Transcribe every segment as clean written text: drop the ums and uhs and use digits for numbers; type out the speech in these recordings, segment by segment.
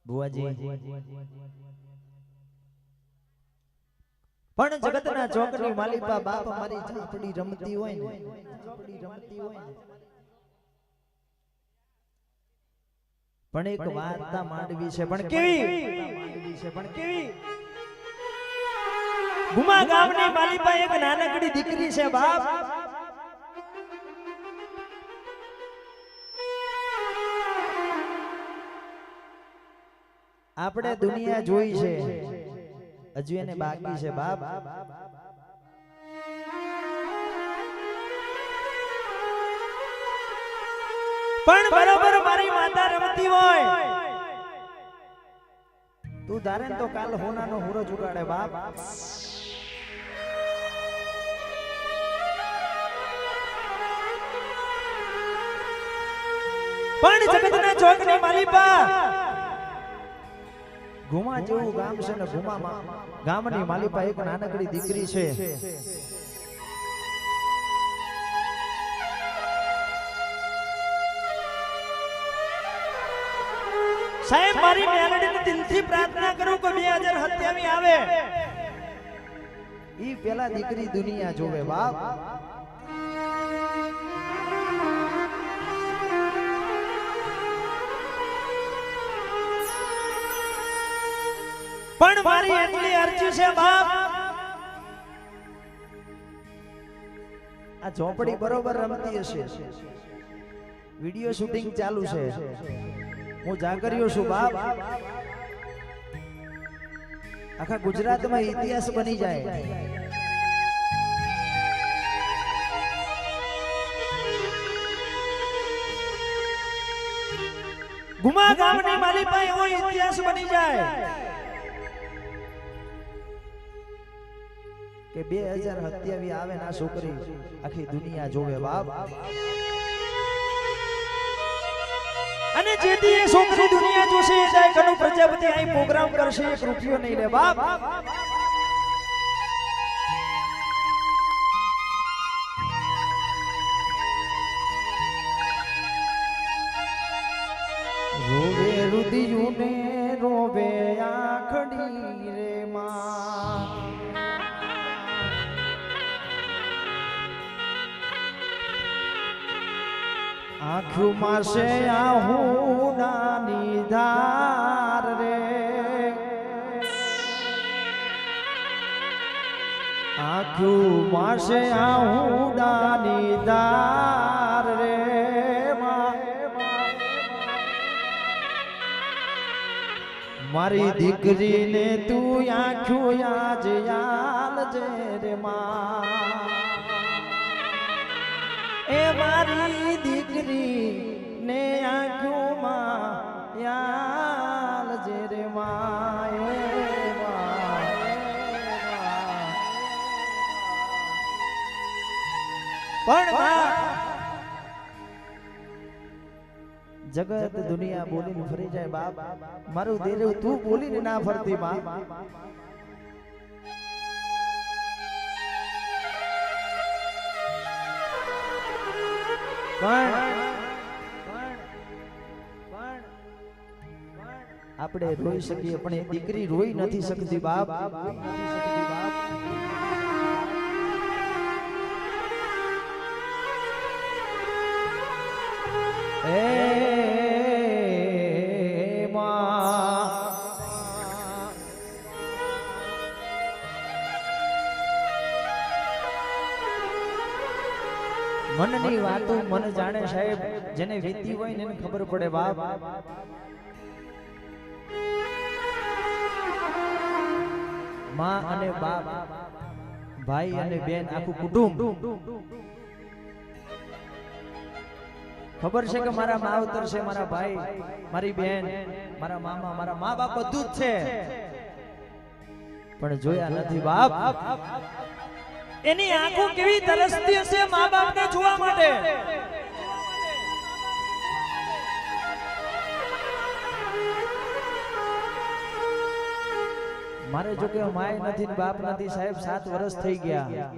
ભુવાજી પણ જગતના ચોકની માલિપા બાપ મારી ઝાપડી રમતી હોય ને પણ એક વાર્તા માંડવી છે પણ કેવી ગુમા ગામની માલિપા એક નાનકડી દીકરી છે બાપ આપણે દુનિયા જોઈ છે હજુ એને બાકી છે બાપ પણ બરોબર મારી માતા રમતી હોય તું ધારે તો કાલ હોનાનો હુરો જુગાડે બાપ પણ જગતના ચોકની માલિપા ગુમા જેવું ગામ છે ને ગુમા ગામની માલિપા એક નાનકડી દીકરી છે સાહેબ મારી મેલડીને દિલથી પ્રાર્થના કરું કે 2027 આવે ઈ પેલા દીકરી દુનિયા જોવે બાપ પણ મારી એટલી અરજી છે બાપ આ ઝોપડી બરોબર રમતી હશે વિડિયો શૂટિંગ ચાલુ છે હું જાગર્યો છું બાપ આખા ગુજરાતમાં ઇતિહાસ બની જાય ગુમા ગામની માલિપા એવો ઇતિહાસ બની જાય કે 2027 આવે ના છોકરી આખી દુનિયા જોવે બાપ અને જેથી એ છોકરી દુનિયા જોશે એ જાય કનુ પ્રજાપતિ અહીં પ્રોગ્રામ કરશે 1 રૂપિયો નહીં લે બાપ રોવે રુદિયું ને રોવે આખડી રે માં આંખું માસે આહુડાની ધાર રે આંખું માસે આહુડાની ધાર રે મારી દીકરીને તું આંખું આજ યાલજે રે માં એ મારી દીકરી ને આંખોમાં યાલ જે રે પણ જગત દુનિયા બોલીને ફરી જાય બાપ મારું દેરું તું બોલીને ના ફરતી બાપ આપણે રોઈ શકીએ પણ એ દીકરી રોઈ નથી શકતી બાપ એ મનની વાતો મન જાણે સાહેબ જેને વીતી હોય ને એને ખબર પડે બાપ માં અને બાપ ભાઈ અને બેન આખું કુટુંબ ખબર છે કે મારા માવતર છે મારા ભાઈ મારી બેન મારા મામા મારા મા બાપ બધું જ છે પણ જોયા નથી બાપ એની આંખો કેવી તરસતી હશે મા બાપને જોવા માટે મારે જો કે માય નથી બાપ નથી સાહેબ 7 વર્ષ થઈ ગયા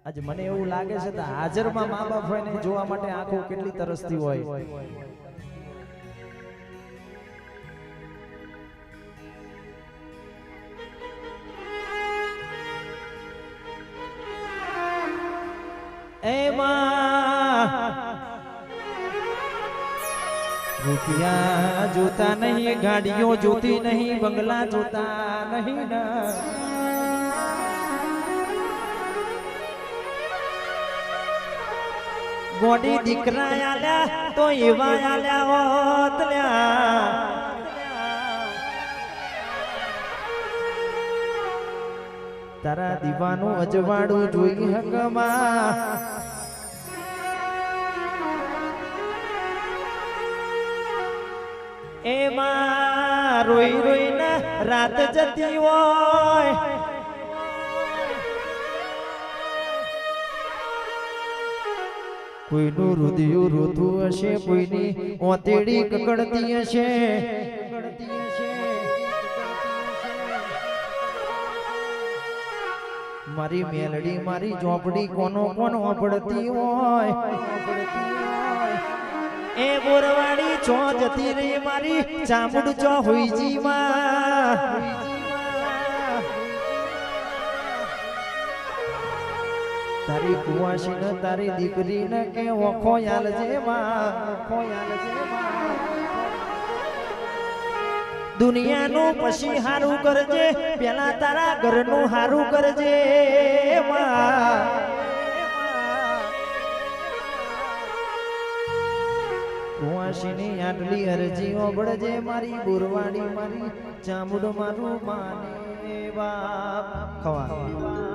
આજ મને એવું લાગે છે કે હાજરમાં મા બાપ હોય ને જોવા માટે આંખો કેટલી તરસતી હોય રૂપિયા જોતા નહીં, ગાડીઓ જોતી નહીં, બંગલા જોતા નહીં ના. ગોડી દીકરા આલ્યા તો એવા આલ્યા હોત લ્યા. તારા દીવાનું અજવાળું જોઈ હકમાં એમાં રોઈ રોઈને રાત જતી હોય. કોઈનું હૃદય રોતું હશે, કોઈની ઓતેડી કકડતી હશે. મારી મેલડી મારી ઝોપડી કોનો કોનો પડતી હોય. એ બોરવાડી ચો જતી રહી મારી ચામુડ ચો હોઈજી માં. તારી કુવાસી ને તારી દીકરી ને કે ઓખો યાલજે માં, ઓખો યાલજે માં. દુનિયાનું પછી હારું કરજે, પેલા તારા ઘરનું હારું કરજે માં. કુવાસીની આટલી અરજી ઓબળજે મારી બોરવાડી મારી ચામુડ મારું માને બાપ. ખવા